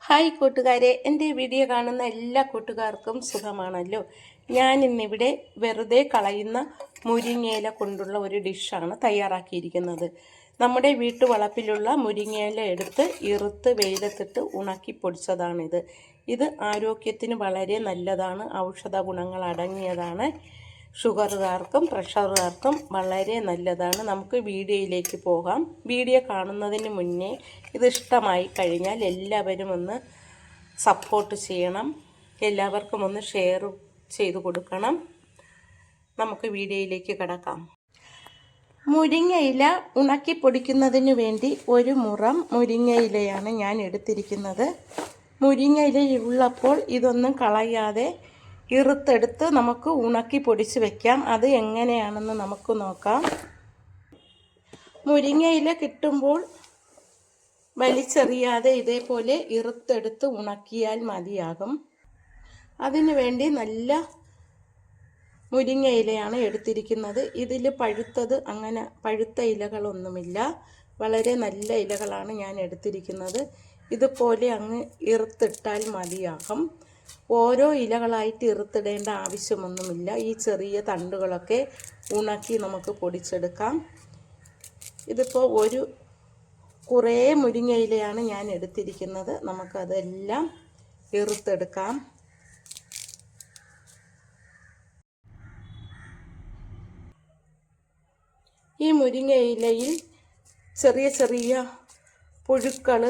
Hi കൂട്ടുകാരെ, എൻ്റെ video കാണുന്ന എല്ലാ കൂട്ടുകാർക്കും സുഖമാണല്ലോ. ഞാൻ ഇന്നിവിടെ വെറുതെ കളയുന്ന മുരിങ്ങയില കൊണ്ടുള്ള ഒരു ഡിഷാണ് തയ്യാറാക്കിയിരിക്കുന്നത്. നമ്മുടെ വീട്ടുവളപ്പിലുള്ള മുരിങ്ങയില എടുത്ത് ഇറുത്ത് വെയിലത്തിട്ട് ഉണക്കി പൊടിച്ചതാണിത്. ഇത് ആരോഗ്യത്തിന് വളരെ നല്ലതാണ്, ഔഷധ ഗുണങ്ങൾ അടങ്ങിയതാണ്. ഷുഗറുകാർക്കും പ്രഷറുകാർക്കും വളരെ നല്ലതാണ്. നമുക്ക് വീഡിയോയിലേക്ക് പോകാം. വീഡിയോ കാണുന്നതിന് മുന്നേ ഇത് ഇഷ്ടമായി കഴിഞ്ഞാൽ എല്ലാവരും ഒന്ന് സപ്പോർട്ട് ചെയ്യണം, എല്ലാവർക്കും ഒന്ന് ഷെയർ ചെയ്തു കൊടുക്കണം. നമുക്ക് വീഡിയോയിലേക്ക് കടക്കാം. മുരിങ്ങയില ഉണക്കി പൊടിക്കുന്നതിന് വേണ്ടി ഒരു മുറം മുരിങ്ങയിലയാണ് ഞാൻ എടുത്തിരിക്കുന്നത്. മുരിങ്ങയിലയുള്ളപ്പോൾ ഇതൊന്നും കളയാതെ ഇറുത്തെടുത്ത് നമുക്ക് ഉണക്കി പൊടിച്ച് വെക്കാം. അത് എങ്ങനെയാണെന്ന് നമുക്ക് നോക്കാം. മുരിങ്ങയില കിട്ടുമ്പോൾ വലിച്ചെറിയാതെ ഇതേപോലെ ഇറുത്തെടുത്ത് ഉണക്കിയാൽ മതിയാകും. അതിനു വേണ്ടി നല്ല മുരിങ്ങയിലയാണ് എടുത്തിരിക്കുന്നത്. ഇതിൽ അങ്ങനെ പഴുത്ത ഇലകളൊന്നുമില്ല, വളരെ നല്ല ഇലകളാണ് ഞാൻ എടുത്തിരിക്കുന്നത്. ഇതുപോലെ അങ്ങ് ഇറുത്തിട്ടാൽ മതിയാകും. ഓരോ ഇലകളായിട്ട് ഇറുത്തിടേണ്ട ആവശ്യമൊന്നുമില്ല. ഈ ചെറിയ തണ്ടുകളൊക്കെ ഉണക്കി നമുക്ക് പൊടിച്ചെടുക്കാം. ഇതിപ്പോൾ കുറേ മുരിങ്ങയിലയാണ് ഞാൻ എടുത്തിരിക്കുന്നത്. നമുക്കതെല്ലാം ഇറുത്തെടുക്കാം. ഈ മുരിങ്ങയിലയിൽ ചെറിയ ചെറിയ പുഴുക്കൾ,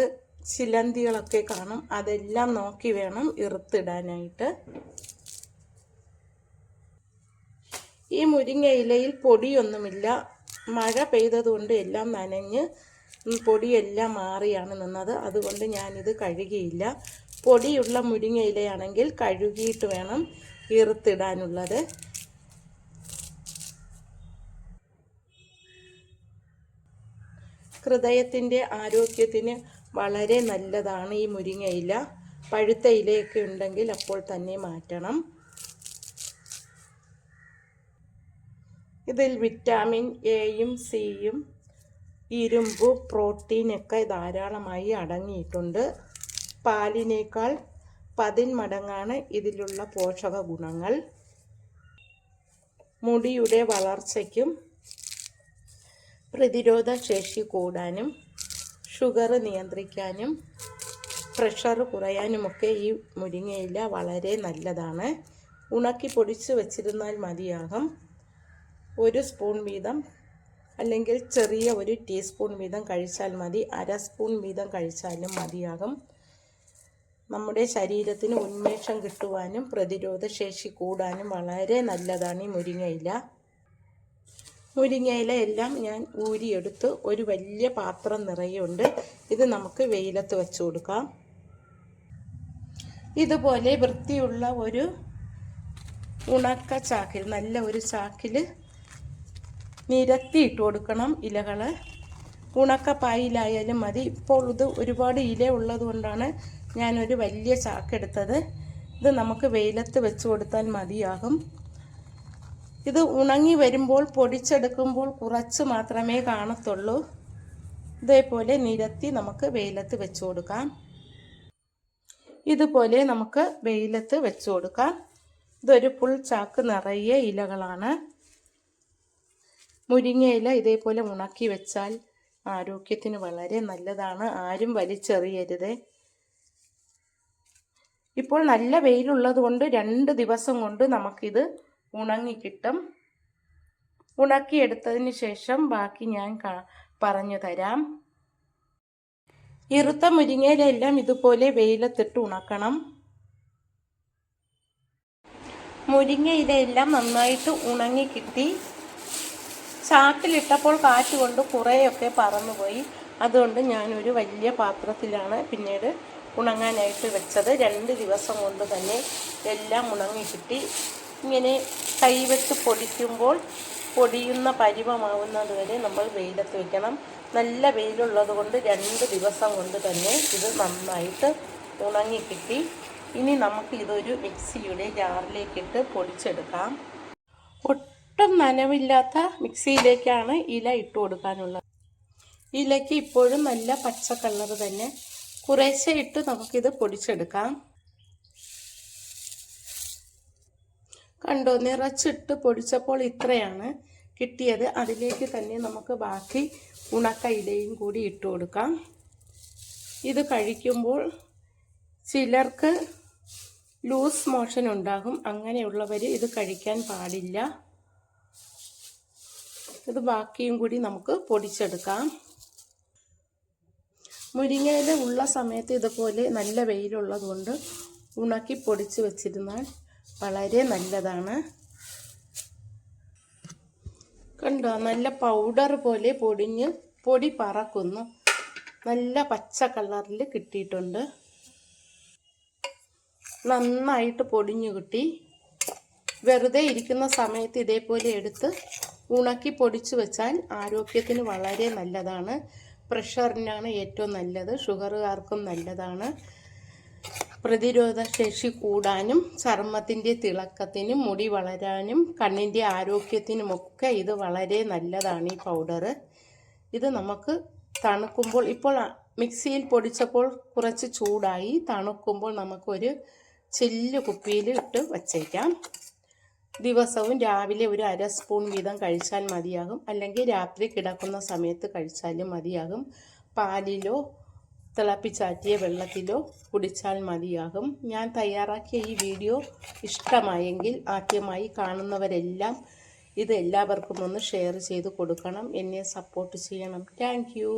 ചിലന്തികളൊക്കെ കാണും. അതെല്ലാം നോക്കി വേണം ഇറുത്തിടാനായിട്ട്. ഈ മുരിങ്ങയിലയിൽ പൊടിയൊന്നുമില്ല. മഴ പെയ്തതുകൊണ്ട് എല്ലാം നനഞ്ഞ് പൊടിയെല്ലാം മാറിയാണ് നിന്നത്. അതുകൊണ്ട് ഞാനിത് കഴുകിയില്ല. പൊടിയുള്ള മുരിങ്ങയിലയാണെങ്കിൽ കഴുകിയിട്ട് വേണം ഇറുത്തിടാനുള്ളത്. ഹൃദയത്തിൻ്റെ ആരോഗ്യത്തിന് വളരെ നല്ലതാണ് ഈ മുരിങ്ങയില. പഴുത്ത ഇലയൊക്കെ ഉണ്ടെങ്കിൽ അപ്പോൾ തന്നെ മാറ്റണം. ഇതിൽ വിറ്റാമിൻ എയും സിയും ഇരുമ്പ്, പ്രോട്ടീനൊക്കെ ധാരാളമായി അടങ്ങിയിട്ടുണ്ട്. പാലിനേക്കാൾ 10 മടങ്ങാണ് ഇതിലുള്ള പോഷക ഗുണങ്ങൾ. മുടിയുടെ വളർച്ചയ്ക്കും പ്രതിരോധ ശേഷി കൂടാനും ഷുഗർ നിയന്ത്രിക്കാനും പ്രഷർ കുറയാനുമൊക്കെ ഈ മുരിങ്ങയില വളരെ നല്ലതാണ്. ഉണക്കി പൊടിച്ച് വെച്ചിരുന്നാൽ മതിയാകും. 1 സ്പൂൺ വീതം അല്ലെങ്കിൽ ചെറിയ 1 ടീസ്പൂൺ വീതം കഴിച്ചാൽ മതി. 1/2 സ്പൂൺ വീതം കഴിച്ചാലും മതിയാകും. നമ്മുടെ ശരീരത്തിന് ഉന്മേഷം കിട്ടുവാനും പ്രതിരോധ ശേഷി കൂടാനും വളരെ നല്ലതാണ് ഈ മുരിങ്ങയില. മുരിങ്ങയില എല്ലാം ഞാൻ ഊരിയെടുത്ത് ഒരു വലിയ പാത്രം നിറയുണ്ട്. ഇത് നമുക്ക് വെയിലത്ത് വെച്ച് കൊടുക്കാം. ഇതുപോലെ വൃത്തിയുള്ള ഒരു ഉണക്ക ചാക്കിൽ, നല്ല ഒരു ചാക്കിൽ നിരത്തി ഇട്ട് കൊടുക്കണം ഇലകൾ. ഉണക്കപ്പായിലായാലും മതി. ഇപ്പോൾ ഇത് ഒരുപാട് ഇല ഉള്ളത് കൊണ്ടാണ് ഞാനൊരു വലിയ ചാക്കെടുത്തത്. ഇത് നമുക്ക് വെയിലത്ത് വെച്ച് കൊടുത്താൽ മതിയാകും. ഇത് ഉണങ്ങി വരുമ്പോൾ പൊടിച്ചെടുക്കുമ്പോൾ കുറച്ച് മാത്രമേ കാണത്തുള്ളൂ. ഇതേപോലെ നിരത്തി നമുക്ക് വെയിലത്ത് വെച്ച് കൊടുക്കാം. ഇതുപോലെ നമുക്ക് വെയിലത്ത് വെച്ച് കൊടുക്കാം. ഇതൊരു ഫുൾ ചാക്ക് നിറയെ ഇലകളാണ്. മുരിങ്ങയില ഇതേപോലെ ഉണക്കി വെച്ചാൽ ആരോഗ്യത്തിന് വളരെ നല്ലതാണ്. ആരും വലിച്ചെറിയരുത്. ഇപ്പോൾ നല്ല വെയിലുള്ളത് കൊണ്ട് 2 ദിവസം കൊണ്ട് നമുക്കിത് ഉണങ്ങിക്കിട്ടും. ഉണക്കിയെടുത്തതിന് ശേഷം ബാക്കി ഞാൻ പറഞ്ഞു തരാം. ഇറുത്ത മുരിങ്ങയിലെല്ലാം ഇതുപോലെ വെയിലത്തിട്ട് ഉണക്കണം. മുരിങ്ങയിലെല്ലാം നന്നായിട്ട് ഉണങ്ങിക്കിട്ടി. ചാക്കിലിട്ടപ്പോൾ കാറ്റ് കൊണ്ട് കുറേയൊക്കെ പറന്നുപോയി. അതുകൊണ്ട് ഞാനൊരു വലിയ പാത്രത്തിലാണ് പിന്നീട് ഉണങ്ങാനായിട്ട് വെച്ചത്. 2 ദിവസം കൊണ്ട് തന്നെ എല്ലാം ഉണങ്ങിക്കിട്ടി. ഇങ്ങനെ കൈവച്ച് പൊടിക്കുമ്പോൾ പൊടിയുന്ന പരുവമാവുന്നത് വരെ നമ്മൾ വെയിലത്ത് വയ്ക്കണം. നല്ല വെയിലുള്ളത് കൊണ്ട് 2 ദിവസം കൊണ്ട് തന്നെ ഇത് നന്നായിട്ട് ഉണങ്ങിക്കിട്ടി. ഇനി നമുക്ക് ഇതൊരു മിക്സിയുടെ ജാറിലേക്കിട്ട് പൊടിച്ചെടുക്കാം. ഒട്ടും നനവില്ലാത്ത മിക്സിയിലേക്കാണ് ഇല ഇട്ട് കൊടുക്കാനുള്ളത്. ഇലയ്ക്ക് ഇപ്പോഴും നല്ല പച്ച കളർ തന്നെ കുറേശ്ശെ ഇട്ട് നമുക്കിത് പൊടിച്ചെടുക്കാം. കണ്ടോ, നിറച്ചിട്ട് പൊടിച്ചപ്പോൾ ഇത്രയാണ് കിട്ടിയത്. അതിലേക്ക് തന്നെ നമുക്ക് ബാക്കി ഉണക്ക ഇലയും കൂടി ഇട്ട് കൊടുക്കാം. ഇത് കഴിക്കുമ്പോൾ ചിലർക്ക് ലൂസ് മോഷൻ ഉണ്ടാകും. അങ്ങനെയുള്ളവർ ഇത് കഴിക്കാൻ പാടില്ല. ഇത് ബാക്കിയും കൂടി നമുക്ക് പൊടിച്ചെടുക്കാം. മുരിങ്ങയില ഉള്ള സമയത്ത് ഇതുപോലെ നല്ല വെയിലുള്ളത് കൊണ്ട് ഉണക്കി പൊടിച്ച് വെച്ചിരുന്നാൽ വളരെ നല്ലതാണ്. കണ്ടോ, നല്ല പൗഡർ പോലെ പൊടിഞ്ഞ് പൊടി പറക്കുന്നു. നല്ല പച്ച കളറിൽ കിട്ടിയിട്ടുണ്ട്. നന്നായിട്ട് പൊടിഞ്ഞു കിട്ടി. വെറുതെ ഇരിക്കുന്ന സമയത്ത് ഇതേപോലെ എടുത്ത് ഉണക്കി പൊടിച്ചു വെച്ചാൽ ആരോഗ്യത്തിന് വളരെ നല്ലതാണ്. പ്രഷറിനാണ് ഏറ്റവും നല്ലത്. ഷുഗറുകാർക്കും നല്ലതാണ്. പ്രതിരോധ ശേഷി കൂടാനും ചർമ്മത്തിൻ്റെ തിളക്കത്തിനും മുടി വളരാനും കണ്ണിൻ്റെ ആരോഗ്യത്തിനുമൊക്കെ ഇത് വളരെ നല്ലതാണ് ഈ പൗഡർ. ഇത് നമുക്ക് തണുക്കുമ്പോൾ, ഇപ്പോൾ മിക്സിയിൽ പൊടിച്ചപ്പോൾ കുറച്ച് ചൂടായി, തണുക്കുമ്പോൾ നമുക്കൊരു ചില്ല് കുപ്പിയിൽ ഇട്ട് വച്ചേക്കാം. ദിവസവും രാവിലെ ഒരു 1/2 സ്പൂൺ വീതം കഴിച്ചാൽ മതിയാകും. അല്ലെങ്കിൽ രാത്രി കിടക്കുന്ന സമയത്ത് കഴിച്ചാലും മതിയാകും. പാലിലോ തിളപ്പിച്ചാറ്റിയ വെള്ളത്തിലോ കുടിച്ചാൽ മതിയാകും. ഞാൻ തയ്യാറാക്കിയ ഈ വീഡിയോ ഇഷ്ടമായെങ്കിൽ ആദ്യമായി കാണുന്നവരെല്ലാം ഇത് എല്ലാവർക്കും ഒന്ന് ഷെയർ ചെയ്ത് കൊടുക്കണം. എന്നെ സപ്പോർട്ട് ചെയ്യണം. Thank you.